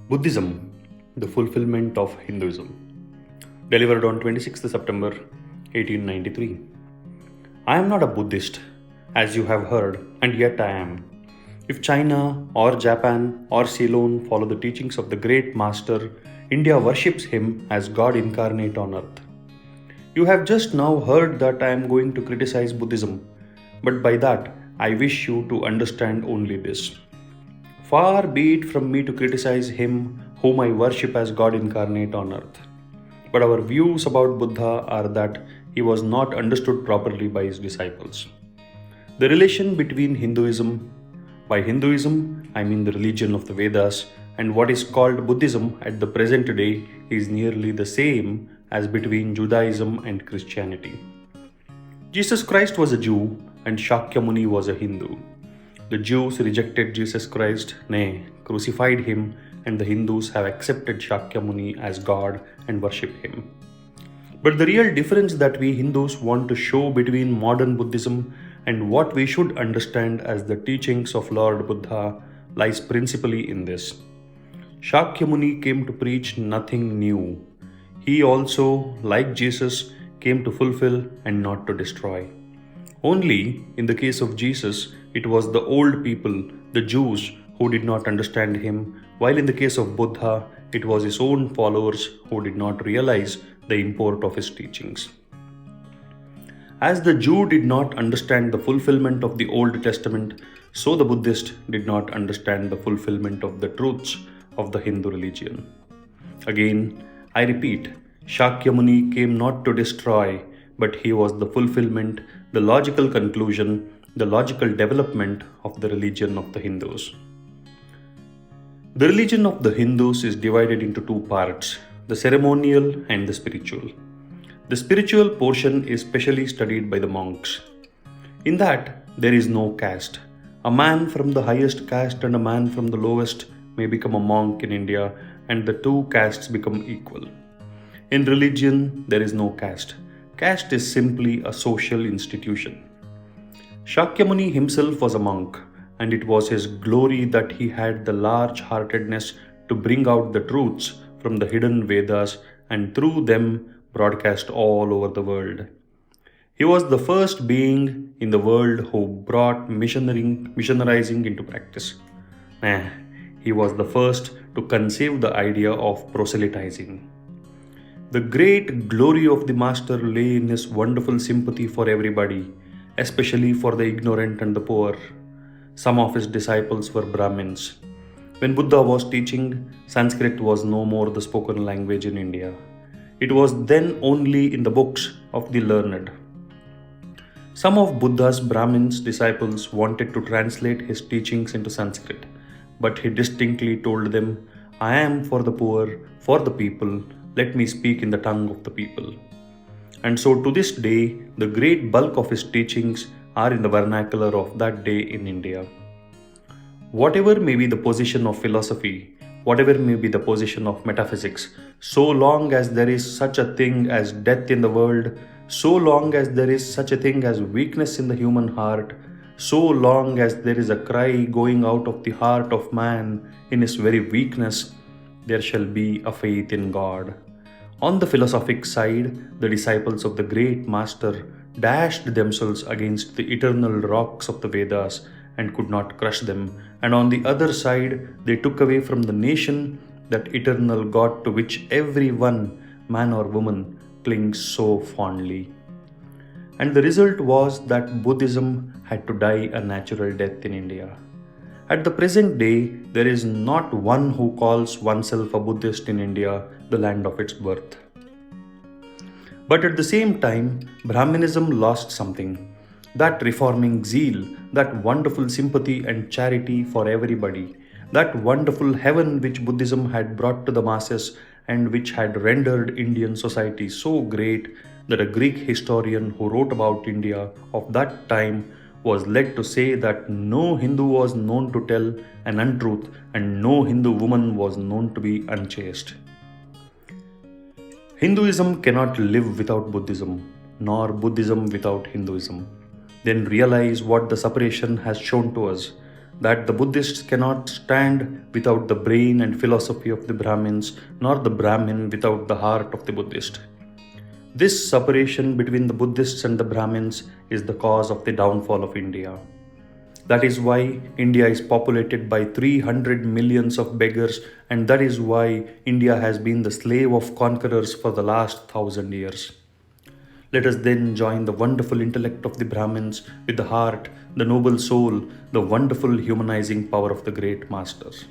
Buddhism, the fulfillment of Hinduism. Delivered on 26th September 1893. I am not a Buddhist, as you have heard, and yet I am. If China or Japan or Ceylon follow the teachings of the great master, India worships him as God incarnate on earth. You have just now heard that I am going to criticize Buddhism, but by that I wish you to understand only this. Far be it from me to criticize him whom I worship as God incarnate on earth. But our views about Buddha are that he was not understood properly by his disciples. The relation between Hinduism, by Hinduism I mean the religion of the Vedas, and what is called Buddhism at the present day is nearly the same as between Judaism and Christianity. Jesus Christ was a Jew and Shakyamuni was a Hindu. The Jews rejected Jesus Christ, nay, crucified him, and the Hindus have accepted Shakyamuni as God and worship him. But the real difference that we Hindus want to show between modern Buddhism and what we should understand as the teachings of Lord Buddha lies principally in this. Shakyamuni came to preach nothing new. He also, like Jesus, came to fulfill and not to destroy. Only in the case of Jesus, it was the old people, the Jews, who did not understand him, while in the case of Buddha, it was his own followers who did not realize the import of his teachings. As the Jew did not understand the fulfillment of the Old Testament, so the Buddhist did not understand the fulfillment of the truths of the Hindu religion. Again, I repeat, Shakyamuni came not to destroy, but he was the fulfillment, the logical conclusion, the logical development of the religion of the Hindus. The religion of the Hindus is divided into two parts, the ceremonial and the spiritual. The spiritual portion is specially studied by the monks. In that, there is no caste. A man from the highest caste and a man from the lowest may become a monk in India, and the two castes become equal. In religion, there is no caste. Caste is simply a social institution. Shakyamuni himself was a monk, and it was his glory that he had the large-heartedness to bring out the truths from the hidden Vedas and through them broadcast all over the world. He was the first being in the world who brought missionarizing into practice. He was the first to conceive the idea of proselytizing. The great glory of the Master lay in his wonderful sympathy for everybody, especially for the ignorant and the poor. Some of his disciples were Brahmins. When Buddha was teaching, Sanskrit was no more the spoken language in India. It was then only in the books of the learned. Some of Buddha's Brahmins disciples wanted to translate his teachings into Sanskrit, but he distinctly told them, I am for the poor, for the people, let me speak in the tongue of the people. And so to this day, the great bulk of his teachings are in the vernacular of that day in India. Whatever may be the position of philosophy, whatever may be the position of metaphysics, so long as there is such a thing as death in the world, so long as there is such a thing as weakness in the human heart, so long as there is a cry going out of the heart of man in his very weakness, there shall be a faith in God. On the philosophic side, the disciples of the great master dashed themselves against the eternal rocks of the Vedas and could not crush them, and on the other side, they took away from the nation that eternal God to which every one, man or woman, clings so fondly. And the result was that Buddhism had to die a natural death in India. At the present day, there is not one who calls oneself a Buddhist in India, the land of its birth. But at the same time, Brahmanism lost something. That reforming zeal, that wonderful sympathy and charity for everybody, that wonderful heaven which Buddhism had brought to the masses and which had rendered Indian society so great that a Greek historian who wrote about India of that time was led to say that no Hindu was known to tell an untruth and no Hindu woman was known to be unchaste. Hinduism cannot live without Buddhism, nor Buddhism without Hinduism. Then realize what the separation has shown to us. that the Buddhists cannot stand without the brain and philosophy of the Brahmins, nor the Brahmin without the heart of the Buddhist. This separation between the Buddhists and the Brahmins is the cause of the downfall of India. That is why India is populated by 300 millions of beggars, and that is why India has been the slave of conquerors for the last 1,000 years. Let us then join the wonderful intellect of the Brahmins with the heart, the noble soul, the wonderful humanizing power of the great masters.